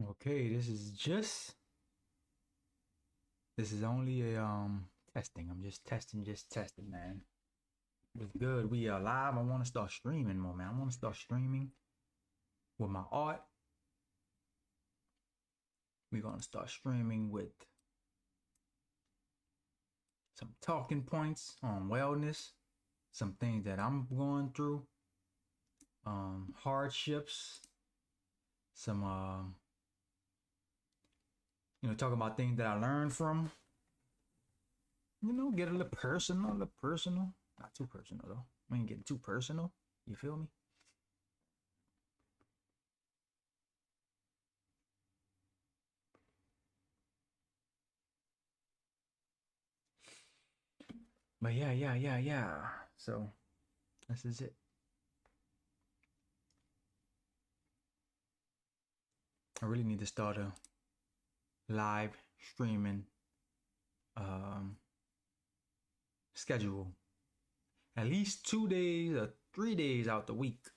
Okay, this is only a testing. I'm just testing, man. It's good. We are live. I want to start streaming more, man. I want to start streaming with my art. We're gonna start streaming with some talking points on wellness, some things that I'm going through, hardships, some talk about things that I learned from. Get a little personal. Not too personal though. We ain't getting too personal. You feel me? But yeah. So this is it. I really need to start a live streaming schedule. At least 2 days or 3 days out the week.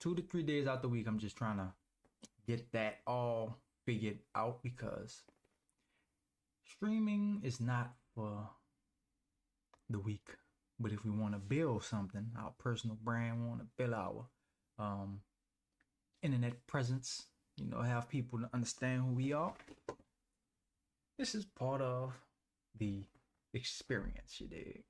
2 to 3 days out the week. I'm just trying to get that all figured out because streaming is not for the week. But if we want to build something, our personal brand, want to build our internet presence, have people to understand who we are. This is part of the experience, you dig?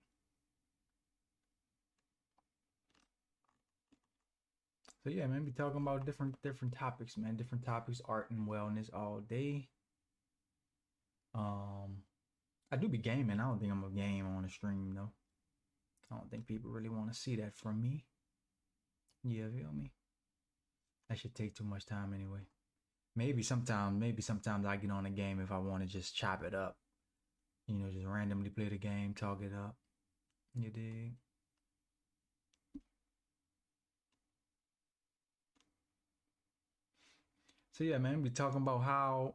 So yeah, man, be talking about different topics, man. Different topics, art and wellness all day. I do be gaming. I don't think I'm a game on the stream though. I don't think people really want to see that from me. Yeah, feel me? That should take too much time anyway. Maybe sometimes I get on a game if I want to just chop it up. Just randomly play the game, talk it up. You dig? So yeah, man, we talking about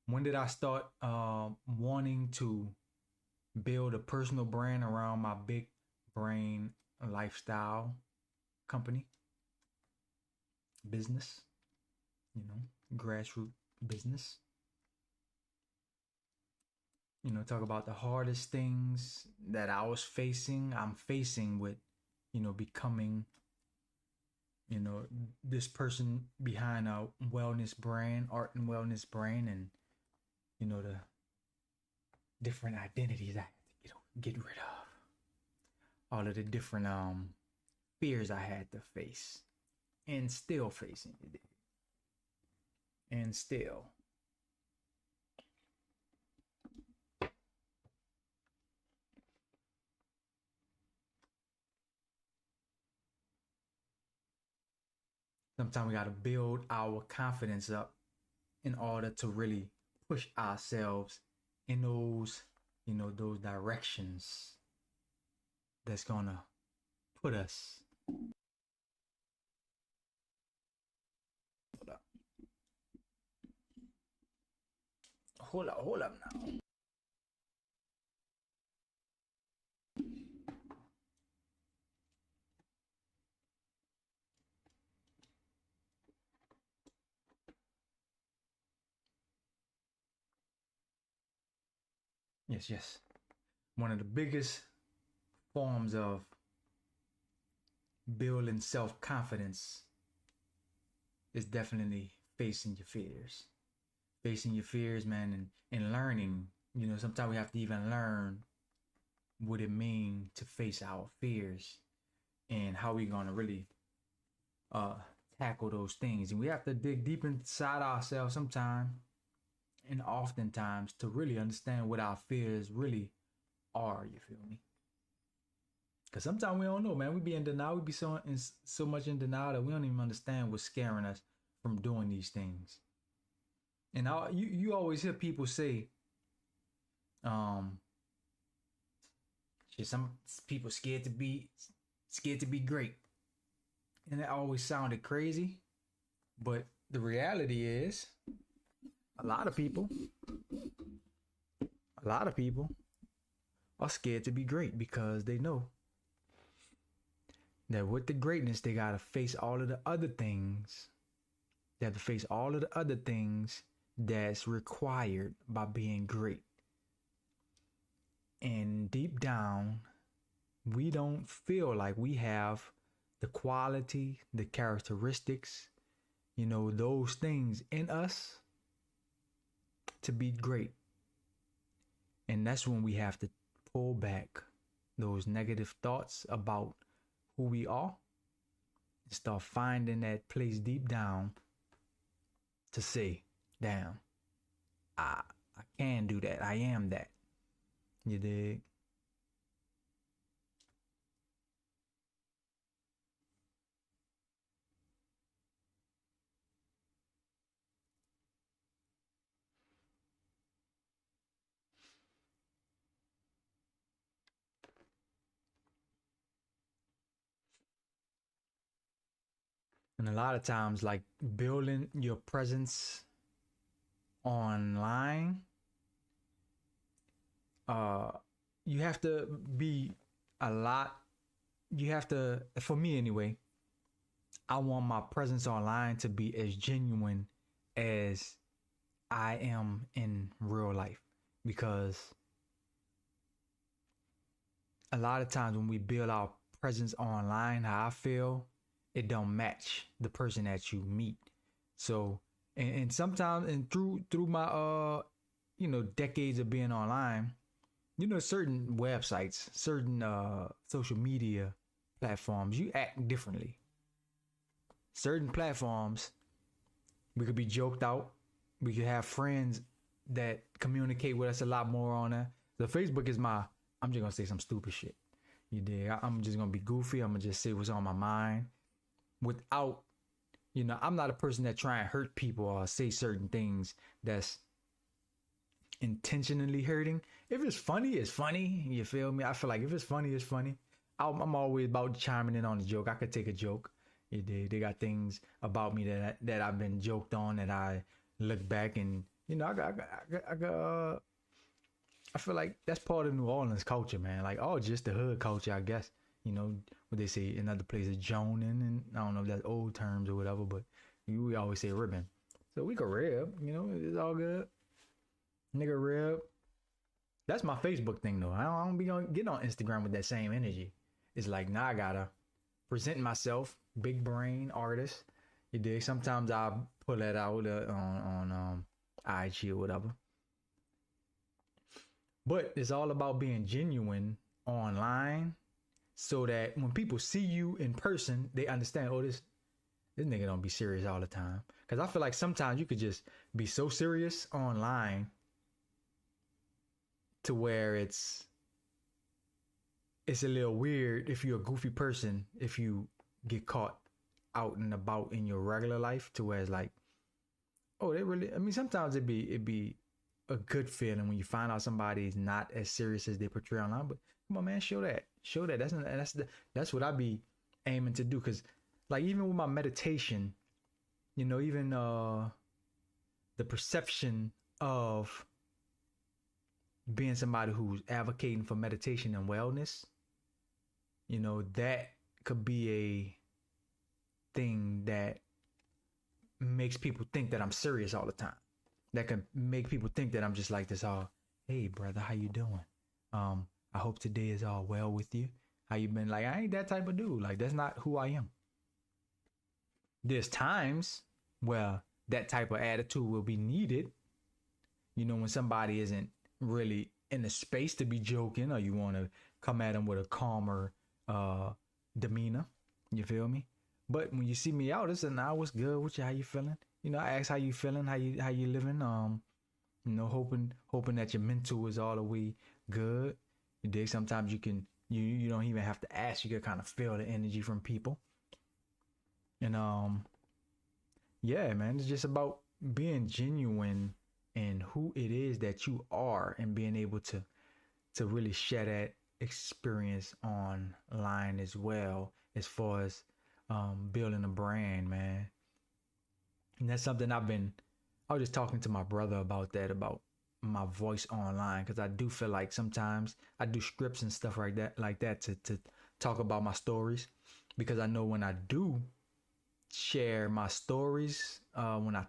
when did I start wanting to build a personal brand around my big brain lifestyle company business, grassroots business. Talk about the hardest things that I'm facing with, becoming, this person behind a wellness brand, art and wellness brand, and, the different identities I had to get rid of. All of the different fears I had to face and still facing it. And still. Sometimes we got to build our confidence up in order to really push ourselves in those directions that's gonna put us. Hold up now. Yes. One of the biggest forms of building self-confidence is definitely facing your fears. Facing your fears, man, and learning. Sometimes we have to even learn what it means to face our fears and how we're gonna really tackle those things. And we have to dig deep inside ourselves sometime and oftentimes to really understand what our fears really are. You feel me? Because sometimes we don't know, man. We be in denial. We be so much in denial that we don't even understand what's scaring us from doing these things. And you always hear people say, some people scared to be great, and that always sounded crazy. But the reality is, a lot of people are scared to be great because they know that with the greatness, they got to face all of the other things They have to face all of the other things that's required by being great. And deep down, we don't feel like we have the quality, the characteristics, those things in us to be great. And that's when we have to pull back those negative thoughts about who we are and start finding that place deep down to say, damn, I can do that. I am that. You dig? And a lot of times, like building your presence online, you have to be a lot. You have to, for me anyway, I want my presence online to be as genuine as I am in real life, because a lot of times when we build our presence online, how I feel, it don't match the person that you meet. So, and sometimes, and through my decades of being online, certain websites, certain social media platforms, you act differently. Certain platforms, we could be joked out. We could have friends that communicate with us a lot more on there. So Facebook is I'm just gonna say some stupid shit. You dig? I'm just gonna be goofy. I'm gonna just say what's on my mind without, I'm not a person that try and hurt people or say certain things that's intentionally hurting. If it's funny, it's funny. You feel me? I feel like if it's funny, it's funny. I'm always about chiming in on the joke. I could take a joke. They got things about me that I've been joked on that I look back and I feel like that's part of New Orleans culture, man. Like, just the hood culture, I guess. What they say in other places, joning, and I don't know if that's old terms or whatever, but we always say ribbon. So we could rib, it's all good. Nigga rib. That's my Facebook thing though. I don't be gonna get on Instagram with that same energy. It's like, now I gotta present myself, big brain artist. You dig? Sometimes I pull that out on IG or whatever. But it's all about being genuine online, so that when people see you in person, they understand, this nigga don't be serious all the time. Because I feel like sometimes you could just be so serious online to where it's a little weird if you're a goofy person, if you get caught out and about in your regular life, to where it's like, sometimes it'd be a good feeling when you find out somebody's not as serious as they portray online. But come on, man, show that. That's what I be aiming to do. Because like, even with my meditation, even the perception of being somebody who's advocating for meditation and wellness, that could be a thing that makes people think that I'm serious all the time. That can make people think that I'm just like this, hey brother, how you doing? I hope today is all well with you. How you been? Like, I ain't that type of dude. Like, that's not who I am. There's times where that type of attitude will be needed. When somebody isn't really in the space to be joking, or you want to come at them with a calmer demeanor. You feel me? But when you see me out, it's what's good with you? How you feeling? I ask how you feeling, how you living. Hoping that your mental is all the way good. You dig? Sometimes you don't even have to ask. You can kind of feel the energy from people. And yeah, man, it's just about being genuine in who it is that you are, and being able to really share that experience online as well, as far as building a brand, man. And that's something I was just talking to my brother about that, about my voice online, because I do feel like sometimes I do scripts and stuff like that to talk about my stories, because I know when I do share my stories when I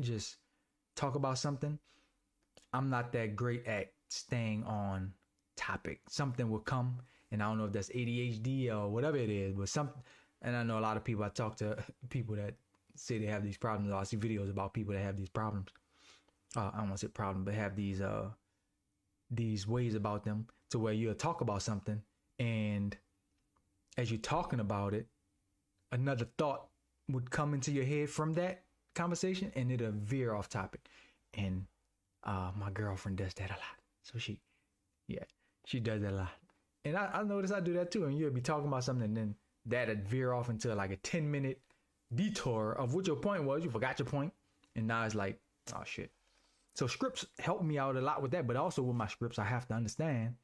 just talk about something, I'm not that great at staying on topic. Something will come, and I don't know if that's ADHD or whatever it is, but something. And I know a lot of people, I talk to people that say they have these problems, or I see videos about people that have these problems. I don't want to say problem, but have these ways about them to where you'll talk about something, and as you're talking about it, another thought would come into your head from that conversation, and it'll veer off topic. And my girlfriend does that a lot. So she does that a lot. And I notice I do that too. And you'll be talking about something, and then that'd veer off into like a 10-minute detour of what your point was. You forgot your point, and now it's like, oh shit. So scripts help me out a lot with that, but also with my scripts, I have to understand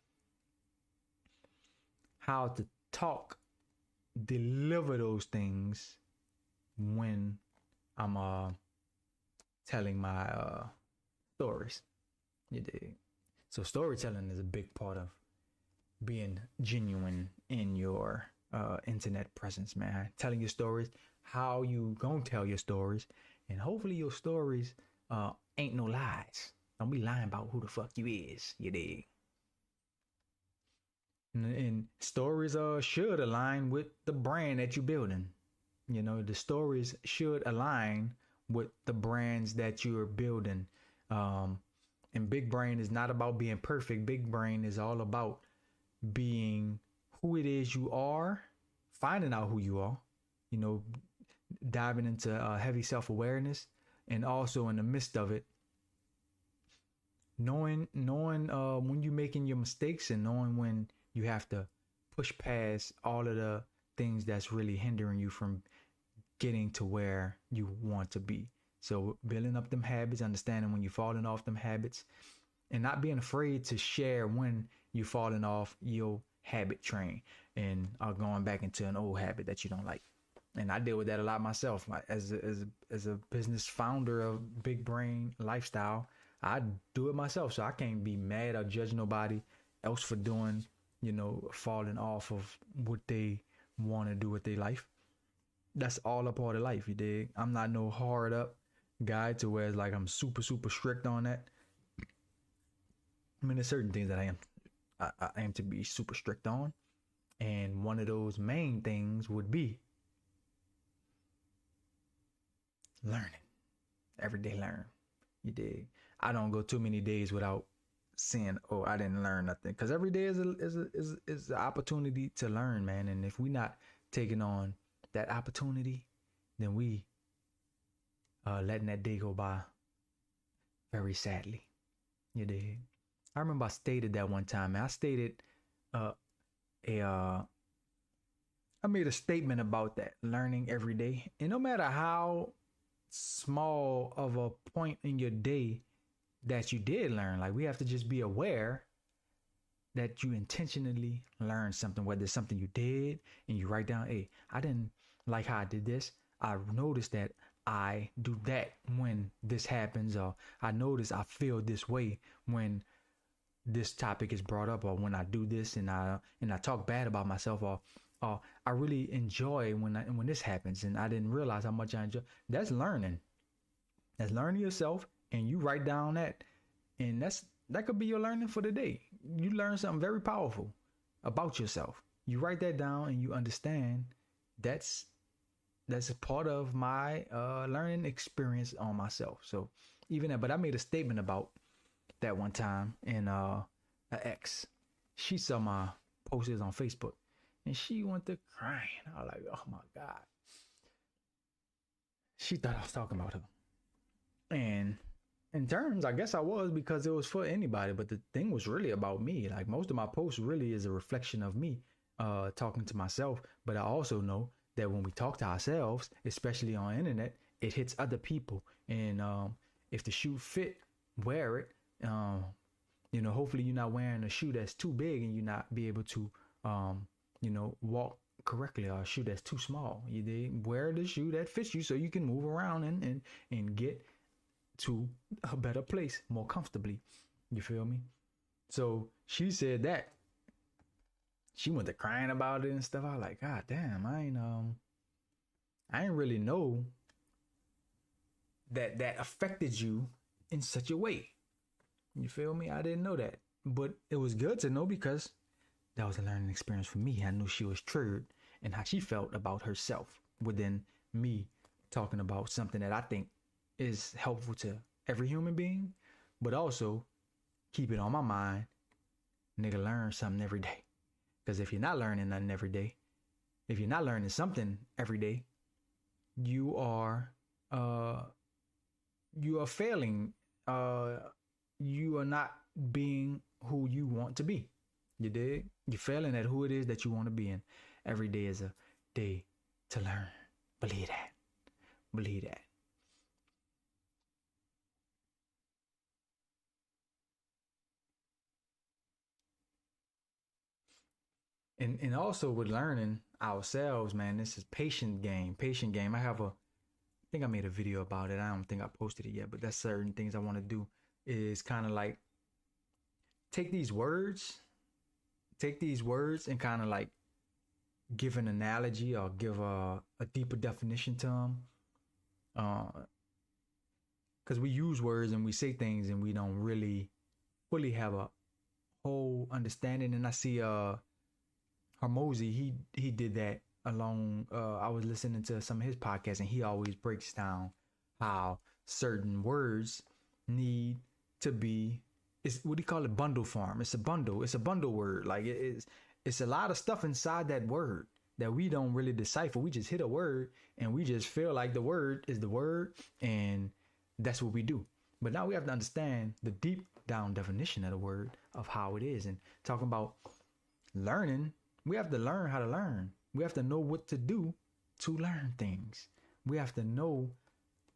how to talk, deliver those things when I'm telling my stories. You dig? So storytelling is a big part of being genuine in your internet presence, man. Telling your stories, how you gonna tell your stories, and hopefully your stories ain't no lies. Don't be lying about who the fuck you is. You dig? And stories should align with the brand that you're building. You know, the stories should align with the brands that you're building. And Big Brain is not about being perfect. Big Brain is all about being who it is you are, finding out who you are, you know, diving into heavy self-awareness, and also in the midst of it, knowing when you're making your mistakes, and knowing when you have to push past all of the things that's really hindering you from getting to where you want to be. So building up them habits, understanding when you're falling off them habits, and not being afraid to share when you're falling off your habit train and are going back into an old habit that you don't like. And I deal with that a lot myself. As a business founder of Big Brain Lifestyle, I do it myself. So I can't be mad or judge nobody else for doing, you know, falling off of what they want to do with their life. That's all a part of life, you dig? I'm not no hard up guy to where it's like I'm super strict on that. I mean, there's certain things that I aim to be super strict on, and one of those main things would be learning. Everyday learn. You dig? I don't go too many days without saying, "Oh, I didn't learn nothing," because every day is an opportunity to learn, man. And if we're not taking on that opportunity, then we letting that day go by very sadly. You dig? I remember I stated that one time, man. I stated I made a statement about that, learning every day. And no matter how small of a point in your day that you did learn, like, we have to just be aware that you intentionally learn something, whether it's something you did and you write down, hey, I didn't like how I did this. I noticed that I do that when this happens, or I notice I feel this way when this topic is brought up, or when I do this and I talk bad about myself, or I really enjoy when this happens, and I didn't realize how much I enjoy. That's learning. That's learning yourself, and you write down that, and that could be your learning for the day. You learn something very powerful about yourself. You write that down, and you understand that's a part of my learning experience on myself. So even that, but I made a statement about that one time, and an ex, she saw my posts on Facebook, and she went to crying. I was like, oh my God. She thought I was talking about her. And in terms, I guess I was, because it was for anybody, but the thing was really about me. Like, most of my posts really is a reflection of me talking to myself. But I also know that when we talk to ourselves, especially on internet, it hits other people. And if the shoe fit, wear it. You know, hopefully you're not wearing a shoe that's too big and you not be able to, you know, walk correctly, or a shoe that's too small. You did wear the shoe that fits you so you can move around and get to a better place more comfortably. You feel me? So she said that. She went to crying about it and stuff. I was like, God damn, I didn't really know that affected you in such a way. You feel me? I didn't know that. But it was good to know because that was a learning experience for me. I knew she was triggered and how she felt about herself within me talking about something that I think is helpful to every human being, but also keep it on my mind. Nigga, learn something every day. Because if you're not learning nothing every day, if you're not learning something every day, you are failing. You are not being who you want to be. You dig? You're failing at who it is that you want to be in. Every day is a day to learn. Believe that. Believe that. And also with learning ourselves, man, this is patient game. I think I made a video about it. I don't think I posted it yet, but that's certain things I want to do is kind of like take these words and kind of like give an analogy or give a deeper definition to them. Because we use words and we say things and we don't really fully have a whole understanding. And I see Hormozy, he did that along. I was listening to some of his podcasts, and he always breaks down how certain words need to be. It's what do you call it? Bundle form. It's a bundle. It's a bundle word. Like it's a lot of stuff inside that word that we don't really decipher. We just hit a word and we just feel like the word is the word, and that's what we do. But now we have to understand the deep down definition of the word, of how it is. And talking about learning, we have to learn how to learn. We have to know what to do to learn things. We have to know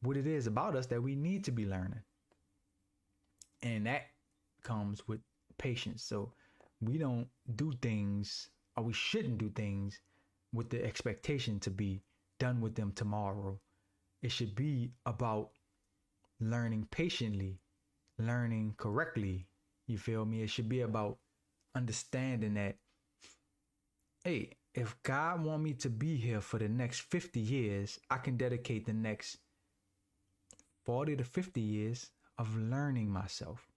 what it is about us that we need to be learning. And that comes with patience. So we don't do things, or we shouldn't do things with the expectation to be done with them tomorrow. It should be about learning patiently, learning correctly. You feel me? It should be about understanding that, hey, if God want me to be here for the next 50 years, I can dedicate the next 40 to 50 years of learning myself.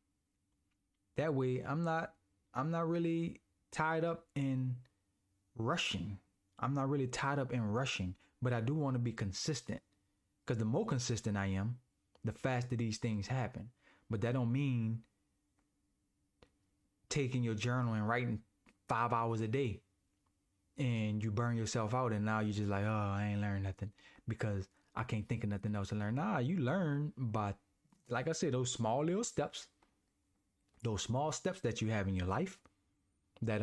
That way I'm not really tied up in rushing. But I do want to be consistent, because the more consistent I am, the faster these things happen. But that don't mean taking your journal and writing 5 hours a day and you burn yourself out, and now you're just like, oh, I ain't learned nothing because I can't think of nothing else to learn. Nah, you learn by, like I said, those small little steps, those small steps that you have in your life that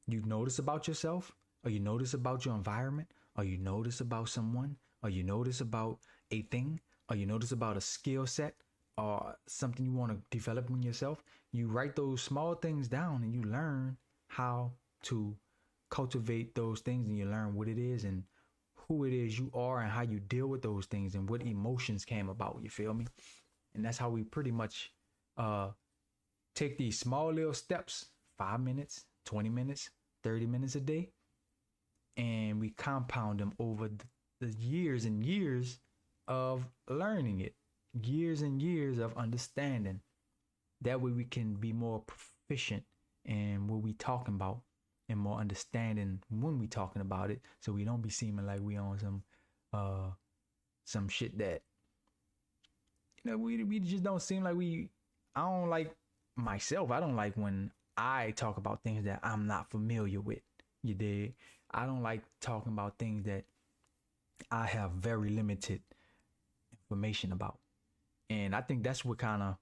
you notice about yourself, or you notice about your environment, or you notice about someone, or you notice about a thing, or you notice about a skill set or something you want to develop in yourself. You write those small things down and you learn how to cultivate those things, and you learn what it is and who it is you are and how you deal with those things and what emotions came about. You feel me? And that's how we pretty much take these small little steps, 5 minutes, 20 minutes, 30 minutes a day, and we compound them over the years and years of learning it, years and years of understanding. That way we can be more proficient in what we talking about and more understanding when we talking about it, so we don't be seeming like we on some shit that, you know, we just don't seem like we. I don't like myself. I don't like when I talk about things that I'm not familiar with. You dig? I don't like talking about things that I have very limited information about. And I think that's what kind of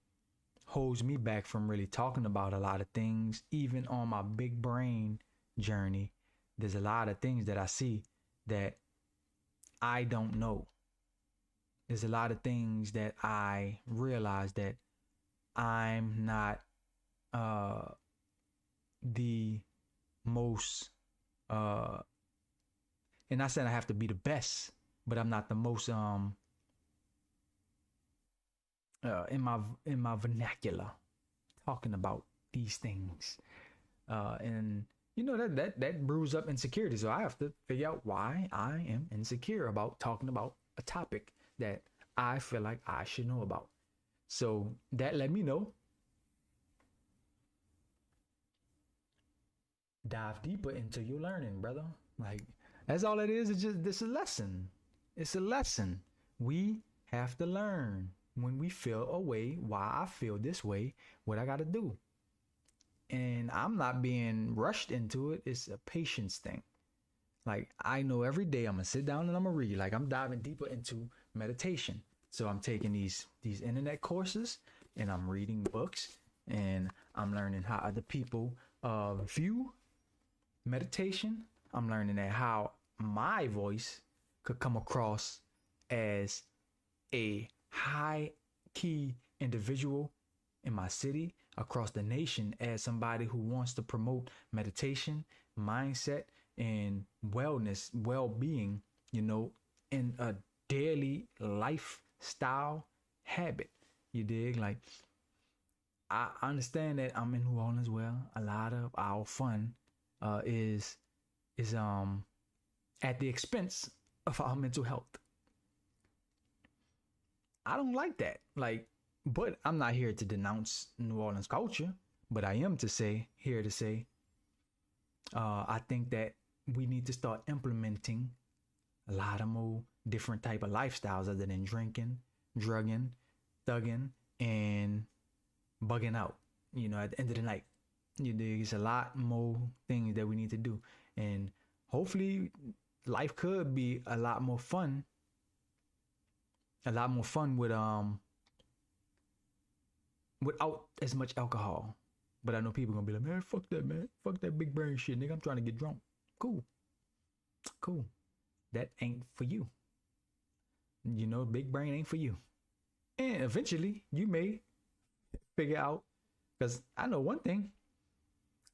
holds me back from really talking about a lot of things. Even on my big brain journey, there's a lot of things that I see that I don't know. There's a lot of things that I realize that I'm not the most and not saying I have to be the best, but I'm not the most in my vernacular talking about these things, and you know, that brews up insecurity. So I have to figure out why I am insecure about talking about a topic that I feel like I should know about. So that let me know. Dive deeper into your learning, brother. Like that's all it is. It's just this a lesson. It's a lesson. We have to learn when we feel a way, why I feel this way, what I got to do. And I'm not being rushed into it. It's a patience thing. Like I know every day I'm gonna sit down and I'm gonna read. Like I'm diving deeper into meditation. So I'm taking these internet courses and I'm reading books and I'm learning how other people view meditation. I'm learning that how my voice could come across as a high key individual in my city, across the nation, as somebody who wants to promote meditation, mindset, and wellness, well-being, you know, in a daily lifestyle habit. You dig? Like I understand that I'm in New Orleans. Well, a lot of our fun is at the expense of our mental health. I don't like that. Like, but I'm not here to denounce New Orleans culture, but I am here to say, I think that we need to start implementing a lot of more different type of lifestyles other than drinking, drugging, thugging, and bugging out. You know, at the end of the night, there's a lot more things that we need to do, and hopefully, life could be a lot more fun. A lot more fun without as much alcohol. But I know people gonna be like, man, fuck that, man. Fuck that big brain shit, nigga. I'm trying to get drunk. Cool. Cool. That ain't for you. You know, big brain ain't for you. And eventually you may figure out, because I know one thing,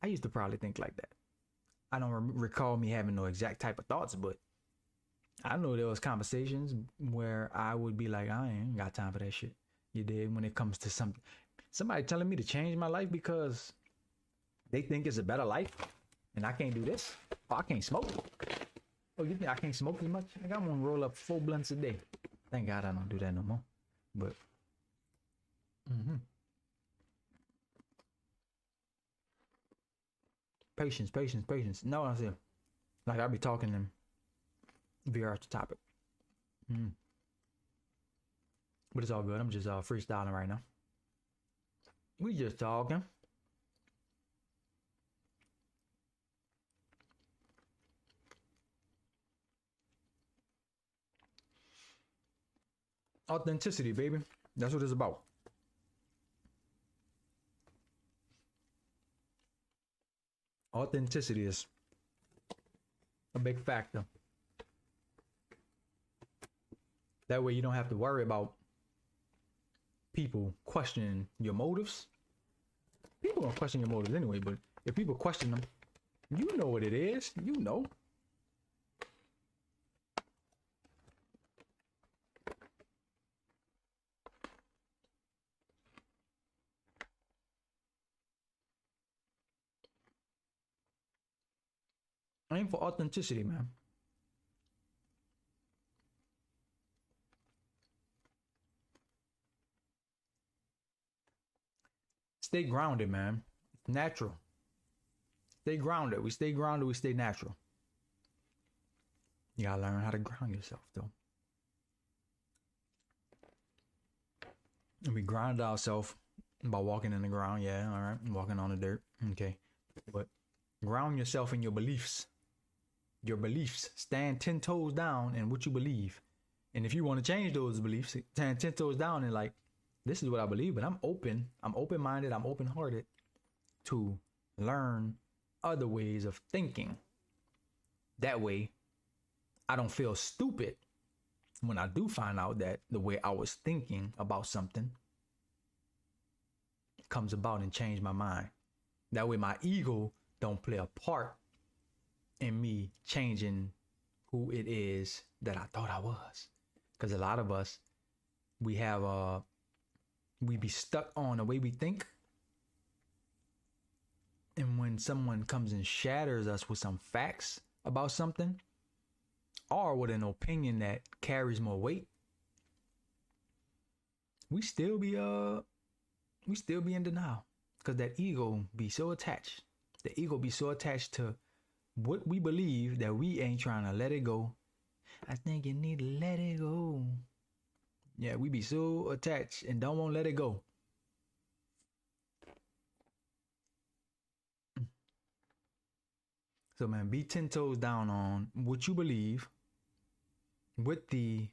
I used to probably think like that. I don't recall me having no exact type of thoughts, but I know there was conversations where I would be like, I ain't got time for that shit. You did, when it comes to somebody telling me to change my life because they think it's a better life and I can't do this. Oh, I can't smoke. Oh, you think I can't smoke as much? Like, I'm gonna roll up 4 blunts a day. Thank God I don't do that no more. But patience. No, I said, like I be talking to them veer off the topic. But it's all good. I'm just freestyling right now. We just talking. Authenticity, baby. That's what it's about. Authenticity is a big factor. That way you don't have to worry about people questioning your motives. People gonna question your motives anyway, but if people question them, you know what it is. You know. Aim for authenticity, man. Stay grounded, man. Natural. Stay grounded. We stay grounded. We stay natural. You gotta learn how to ground yourself, though. And we ground ourselves by walking in the ground. Yeah, all right. Walking on the dirt. Okay. But ground yourself in your beliefs. Your beliefs. Stand 10 toes down in what you believe. And if you want to change those beliefs, stand 10 toes down and like, this is what I believe, but I'm open. I'm open-minded. I'm open-hearted to learn other ways of thinking. That way, I don't feel stupid when I do find out that the way I was thinking about something comes about and change my mind. That way, my ego don't play a part in me changing who it is that I thought I was. Because a lot of us, we be stuck on the way we think And when someone comes and shatters us with some facts about something, or with an opinion that carries more weight, we still be in denial, because that ego be so attached. The ego be so attached to what we believe that we ain't trying to let it go. I think you need to let it go. Yeah, we be so attached and don't want to let it go. So man, be 10 toes down on what you believe, with the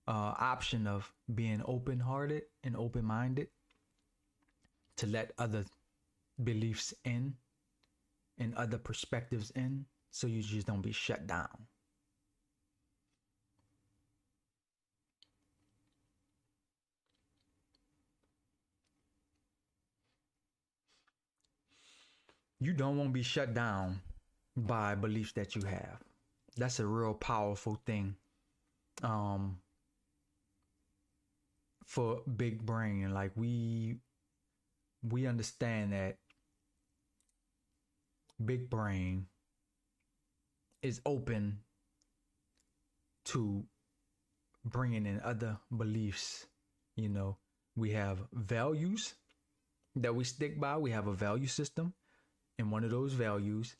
option of being open-hearted and open-minded to let other beliefs in and other perspectives in, so you just don't be shut down. You don't want to be shut down by beliefs that you have. That's a real powerful thing for big brain. Like we understand that big brain is open to bringing in other beliefs. You know, we have values that we stick by. We have a value system, and one of those values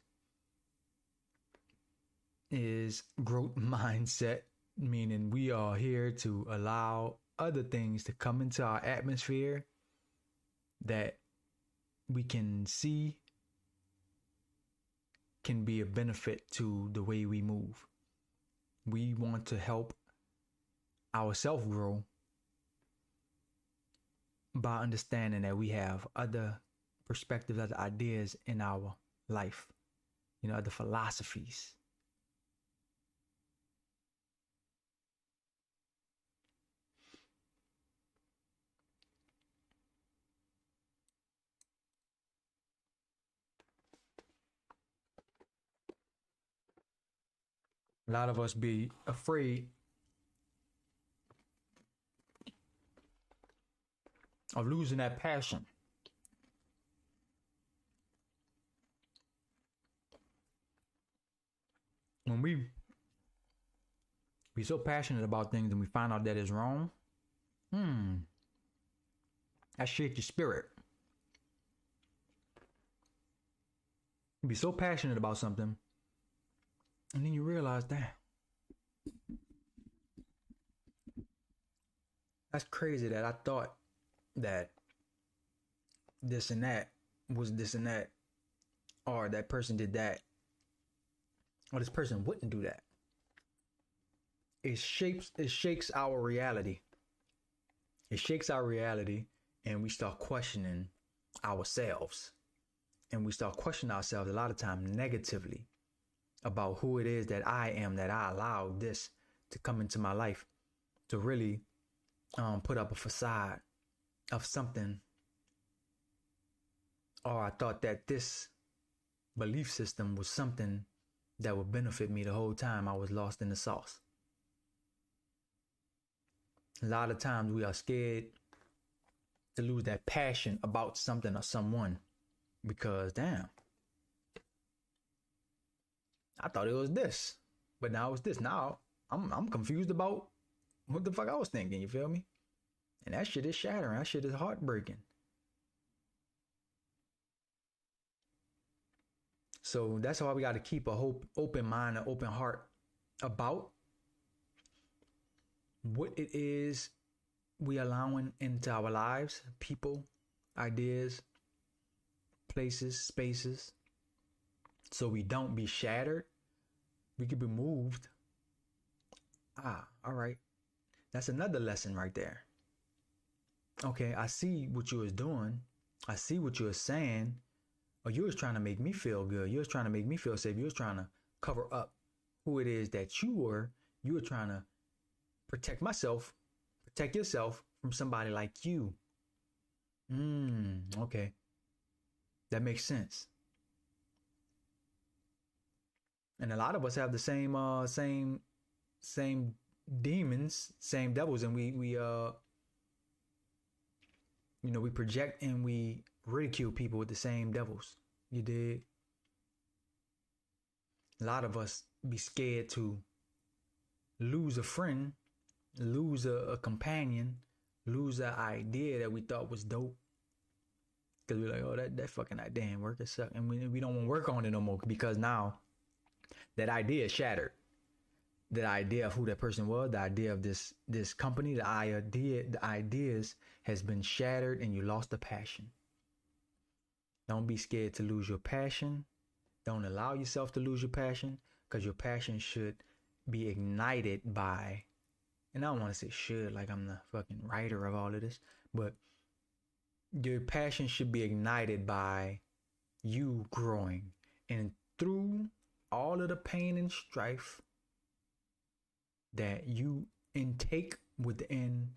is growth mindset, meaning we are here to allow other things to come into our atmosphere that we can see can be a benefit to the way we move. We want to help ourselves grow by understanding that we have other perspectives, other ideas in our life, you know, other philosophies. A lot of us be afraid of losing that passion. When we be so passionate about things and we find out that it's wrong, that shakes your spirit. You be so passionate about something, and then you realize, damn, that's crazy that I thought that this and that was this and that, or that person did that, or this person wouldn't do that. It shakes our reality. It shakes our reality, and we start questioning ourselves. And we start questioning ourselves a lot of time negatively about who it is that I am, that I allowed this to come into my life to really put up a facade of something. Or I thought that this belief system was something that would benefit me the whole time I was lost in the sauce. A lot of times we are scared to lose that passion about something or someone because, damn, I thought it was this, but now it's this. Now I'm confused about what the fuck I was thinking. You feel me? And that shit is shattering. That shit is heartbreaking. So that's why we got to keep a open mind, an open heart about what it is we allowing into our lives, people, ideas, places, spaces, so we don't be shattered. We could be moved. All right. That's another lesson right there. Okay, I see what you was doing. I see what you were saying. Or you was trying to make me feel good. You was trying to make me feel safe. You was trying to cover up who it is that you were. You were trying to protect myself, protect yourself from somebody like you. Okay. That makes sense. And a lot of us have the same demons, same devils, and we project and we ridicule people with the same devils, You dig? A lot of us be scared to lose a friend, lose a companion, lose an idea that we thought was dope. Because we're like, oh, that fucking idea ain't work. It suck. And we don't want to work on it no more because now that idea is shattered. The idea of who that person was, the idea of this company, the ideas has been shattered and you lost the passion. Don't be scared to lose your passion. Don't allow yourself to lose your passion, because your passion should be ignited by, and I don't want to say should like I'm the fucking writer of all of this, but your passion should be ignited by you growing. And through all of the pain and strife that you intake within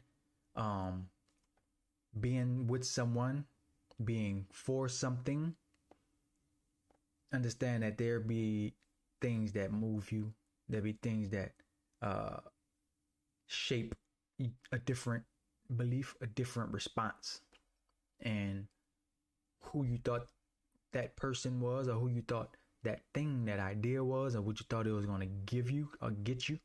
being with someone, being for something, understand that there be things that move you. There be things that shape a different belief, a different response. And who you thought that person was, or who you thought that thing, that idea was, or what you thought it was going to give you or get you.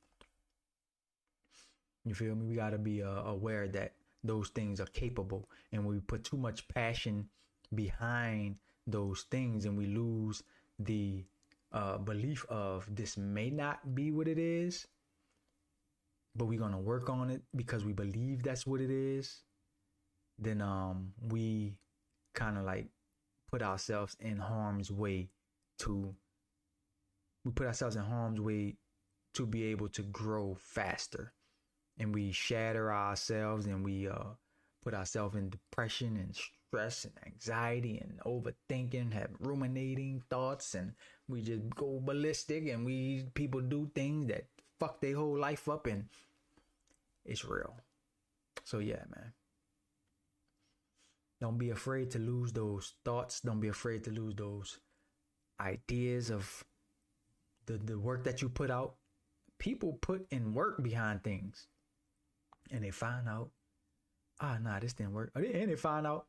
You feel me? We got to be aware that those things are capable. And when we put too much passion behind those things and we lose the belief of this may not be what it is, but we're going to work on it because we believe that's what it is, then we kind of like put ourselves in harm's way to be able to grow faster. And we shatter ourselves and we put ourselves in depression and stress and anxiety and overthinking, have ruminating thoughts, and we just go ballistic, and people do things that fuck their whole life up, and it's real. So yeah, man. Don't be afraid to lose those thoughts. Don't be afraid to lose those ideas of the work that you put out. People put in work behind things, and they find out, nah, this didn't work. And they find out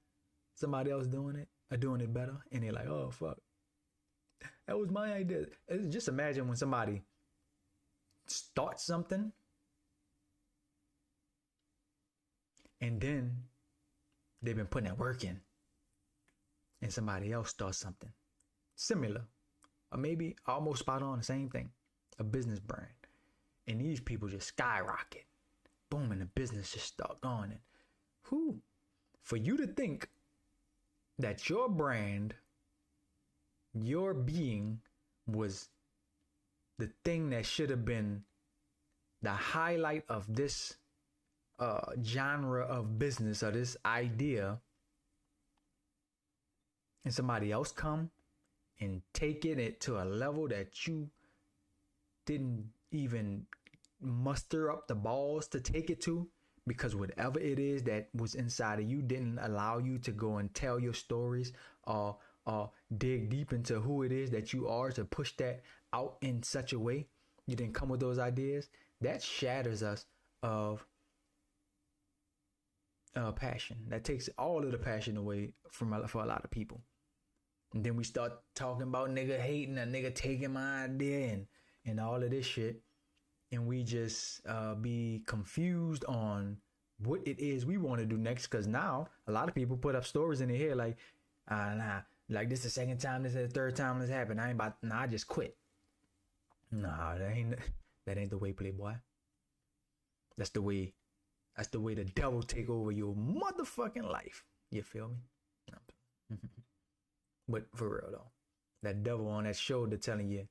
somebody else doing it or doing it better, and they're like, oh fuck, that was my idea. Just imagine when somebody starts something and then they've been putting that work in, and somebody else starts something similar, or maybe almost spot on the same thing, a business brand, and these people just skyrocket, boom, and the business just start going. And for you to think that your brand, your being, was the thing that should have been the highlight of this genre of business or this idea, and somebody else come and taking it to a level that you didn't even muster up the balls to take it to, because whatever it is that was inside of you didn't allow you to go and tell your stories or dig deep into who it is that you are to push that out in such a way. You didn't come with those ideas. That shatters us of passion. That takes all of the passion away for a lot of people. And then we start talking about nigga hating, a nigga taking my idea and all of this shit. And we just be confused on what it is we want to do next. Because now a lot of people put up stories in their head like, nah, like this is the second time, this is the third time this happened. I just quit. Nah, that ain't the way, Playboy. That's the way the devil take over your motherfucking life. You feel me? But for real though, that devil on that shoulder telling you,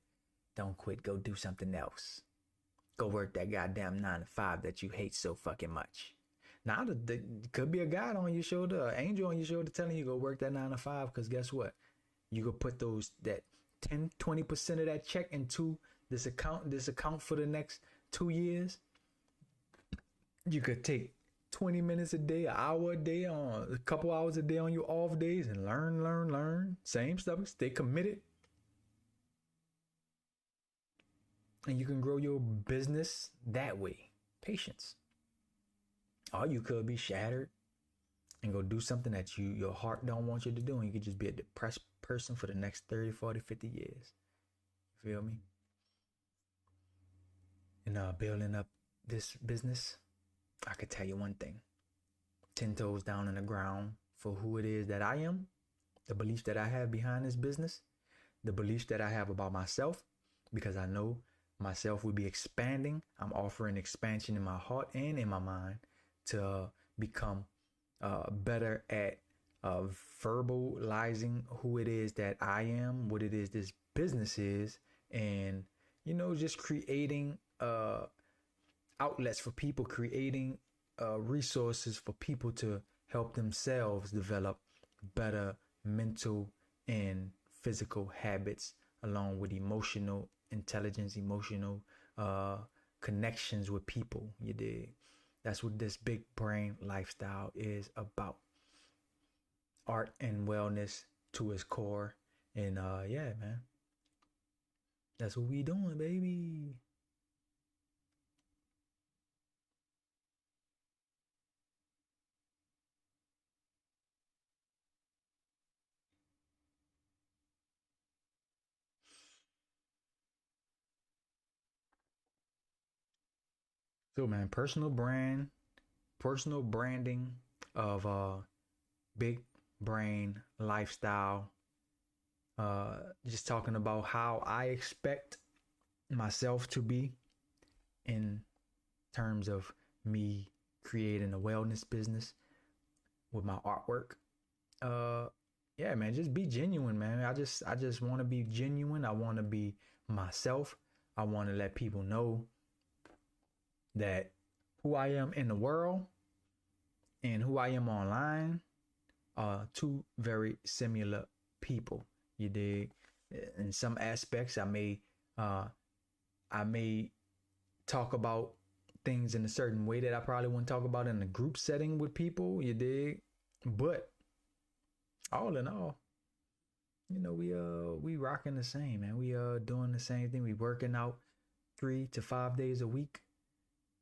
don't quit, go do something else. Go work that goddamn 9 to 5 that you hate so fucking much. Now, there could be a God on your shoulder, an angel on your shoulder telling you go work that 9 to 5, because guess what? You could put that 10, 20% of that check into this account for the next 2 years. You could take 20 minutes a day, an hour a day, on a couple hours a day on your off days and learn. Same stuff. Stay committed. And you can grow your business that way. Patience. Or you could be shattered and go do something that your heart don't want you to do, and you could just be a depressed person for the next 30, 40, 50 years. You feel me? And building up this business, I could tell you one thing: 10 toes down in the ground for who it is that I am, the beliefs that I have behind this business, the beliefs that I have about myself, because I know myself will be expanding. I'm offering expansion in my heart and in my mind to become better at verbalizing who it is that I am, what it is this business is, and just creating outlets for people, creating resources for people to help themselves develop better mental and physical habits, along with emotional intelligence, emotional connections with people. You dig? That's what this big brain lifestyle is about. Art and wellness to its core. And yeah, man, that's what we doing, baby. So man, personal branding of big brain lifestyle. Just talking about how I expect myself to be in terms of me creating a wellness business with my artwork. Yeah, man, just be genuine, man. I just want to be genuine. I want to be myself. I want to let people know that who I am in the world and who I am online are two very similar people. You dig? In some aspects, I may talk about things in a certain way that I probably wouldn't talk about in a group setting with people. You dig? But all in all, we rocking the same, man. We doing the same thing. We working out 3 to 5 days a week.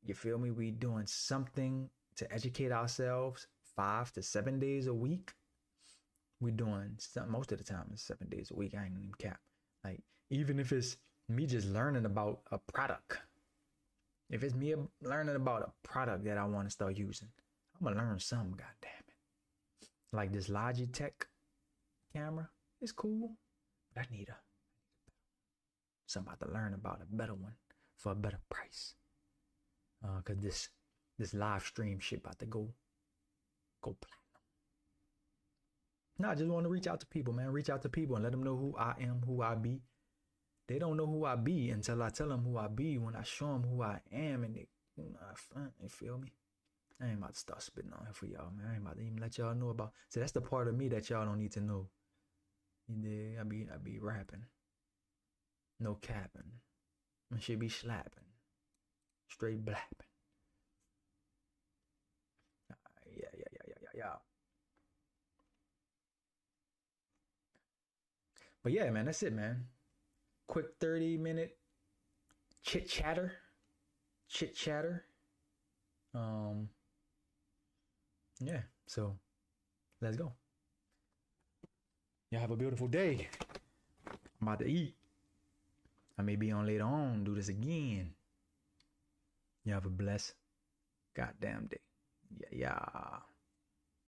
You feel me? We doing something to educate ourselves 5 to 7 days a week. We doing some, most of the time it's 7 days a week. I ain't even cap. Like, even if it's me just learning about a product, if it's me learning about a product that I want to start using, I'm gonna learn something. God damn it! Like this Logitech camera, it's cool, but I need so I'm about to learn about a better one for a better price. Cause this live stream shit about to go platinum. No, I just want to reach out to people, man. Reach out to people and let them know who I am, who I be. They don't know who I be until I tell them who I be. When I show them who I am, and they feel me. I ain't about to start spitting on it for y'all, man. I ain't about to even let y'all know about. So that's the part of me that y'all don't need to know. I be rapping, no capping, and shit be slapping. Straight blapping. Yeah. But yeah, man, that's it, man. Quick 30-minute chit chatter. Yeah, so let's go. Y'all have a beautiful day. I'm about to eat. I may be on later on, do this again. You have a blessed goddamn day. Yeah.